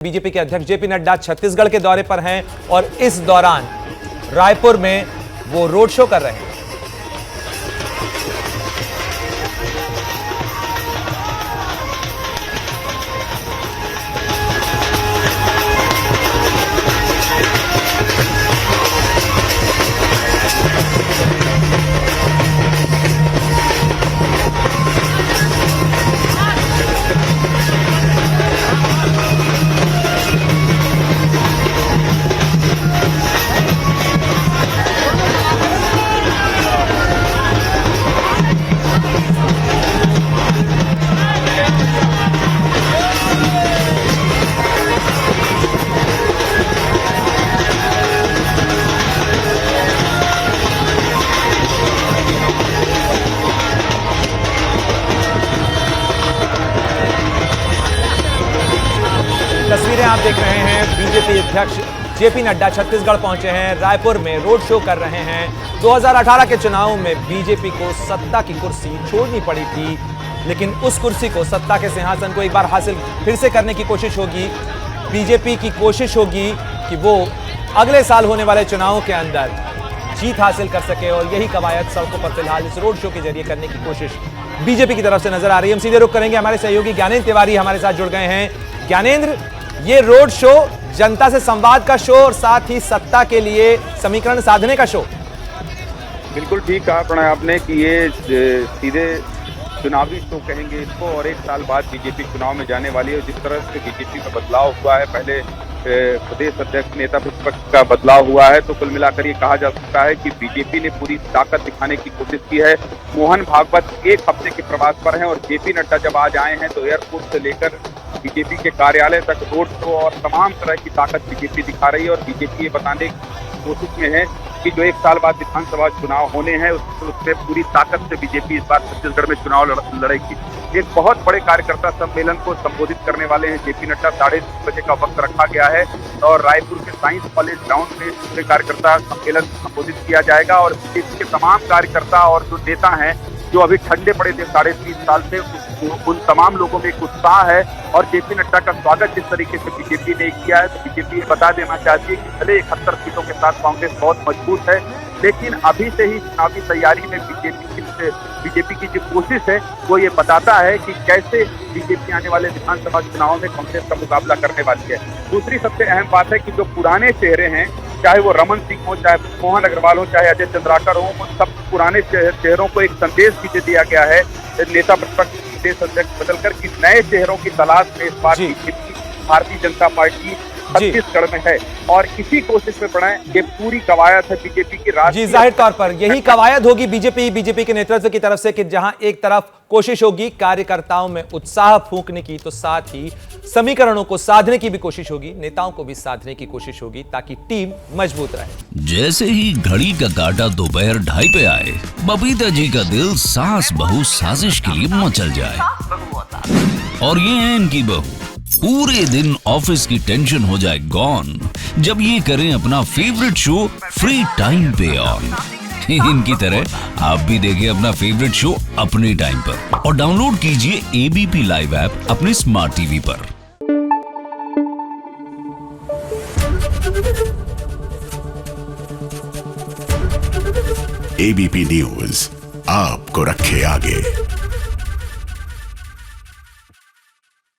BJP के अध्यक्ष JP Nadda Chhattisgarh के दौरे पर हैं और इस दौरान रायपुर में वो रोड शो कर रहे हैं। तस्वीरें आप देख रहे हैं, बीजेपी अध्यक्ष जेपी नड्डा छत्तीसगढ़ पहुंचे हैं, रायपुर में रोड शो कर रहे हैं। 2018 के चुनाव में बीजेपी को सत्ता की कुर्सी छोड़नी पड़ी थी, लेकिन उस कुर्सी को, सत्ता के सिंहासन को एक बार हासिल फिर से करने की कोशिश होगी। बीजेपी की कोशिश होगी कि वो अगले साल होने वाले चुनावों के अंदर जीत हासिल कर सके और यही कवायद सड़कों पर फिलहाल इस रोड शो के जरिए करने की कोशिश बीजेपी की तरफ से नजर आ रही है। हम सीधे रुख करेंगे, हमारे सहयोगी ज्ञानेंद्र तिवारी हमारे साथ जुड़ गए हैं। ज्ञानेंद्र, ये रोड शो जनता से संवाद का शो और साथ ही सत्ता के लिए समीकरण साधने का शो। बिल्कुल ठीक कहा प्रणय आपने कि ये सीधे चुनावी शो कहेंगे इसको, और एक साल बाद बीजेपी चुनाव में जाने वाली है। जिस तरह से बीजेपी में बदलाव हुआ है, पहले प्रदेश अध्यक्ष नेता प्रतिपक्ष का बदलाव हुआ है, तो कुल मिलाकर ये कहा जा सकता है कि बीजेपी ने पूरी ताकत दिखाने की कोशिश की है। मोहन भागवत एक हफ्ते के प्रवास पर हैं और जेपी नड्डा जब आज आए हैं तो एयरपोर्ट से लेकर बीजेपी के कार्यालय तक रोड शो और तमाम तरह की ताकत बीजेपी दिखा रही है। और बीजेपी ये बताने की कोशिश में है कि जो एक साल बाद विधानसभा चुनाव होने हैं उसमें पूरी ताकत से बीजेपी इस बार छत्तीसगढ़ में चुनाव लड़ेगी। एक बहुत बड़े कार्यकर्ता सम्मेलन को संबोधित करने वाले हैं जेपी नड्डा। 3:30 बजे का वक्त रखा गया है और रायपुर के साइंस कॉलेज ग्राउंड में पूरे कार्यकर्ता सम्मेलन संबोधित किया जाएगा। और बीजेपी के तमाम कार्यकर्ता और जो नेता हैं जो अभी ठंडे पड़े थे 30.5 साल से, उन तमाम लोगों में एक उत्साह है। और जेपी नड्डा का स्वागत जिस तरीके से बीजेपी ने किया है, तो बीजेपी ये बता देना चाहती है कि भले 71 सीटों के साथ कांग्रेस बहुत मजबूत है, लेकिन अभी से ही चुनावी तैयारी में बीजेपी की जो कोशिश है वो ये बताता है कि कैसे बीजेपी आने वाले विधानसभा चुनाव में कांग्रेस का मुकाबला करने वाली है। दूसरी सबसे अहम बात है कि जो पुराने चेहरे हैं, चाहे वो रमन सिंह हो, चाहे मोहन अग्रवाल हो, चाहे अजय चंद्राकर हो, उन सब पुराने चेहरों को एक संदेश भी दिया गया है नेता प्रतिपक्ष प्रदेश अध्यक्ष बदलकर कि नए चेहरों की तलाश में इस बार बीजेपी भारतीय जनता पार्टी छत्तीसगढ़ में है। और इसी कोशिश में पड़ा है, ये पूरी कवायद है बीजेपी की राष्ट्रीय। जी, जाहिर तौर पर यही कवायद होगी बीजेपी के नेतृत्व की तरफ से कि जहां एक तरफ कोशिश होगी कार्यकर्ताओं में उत्साह फूंकने की, तो साथ ही समीकरणों को साधने की भी कोशिश होगी, नेताओं को भी साधने की कोशिश होगी ताकि टीम मजबूत रहे। जैसे ही घड़ी का काटा दोपहर 2:30 पे आए, बबीता जी का दिल सास बहू साजिश के लिए मचल जाए। और ये है इनकी बहू, पूरे दिन ऑफिस की टेंशन हो जाए गॉन जब ये करें अपना फेवरेट शो फ्री टाइम पे ऑन। इनकी तरह आप भी देखिए अपना फेवरेट शो अपने टाइम पर और डाउनलोड कीजिए एबीपी लाइव ऐप अपने स्मार्ट टीवी पर। एबीपी न्यूज आपको रखे आगे।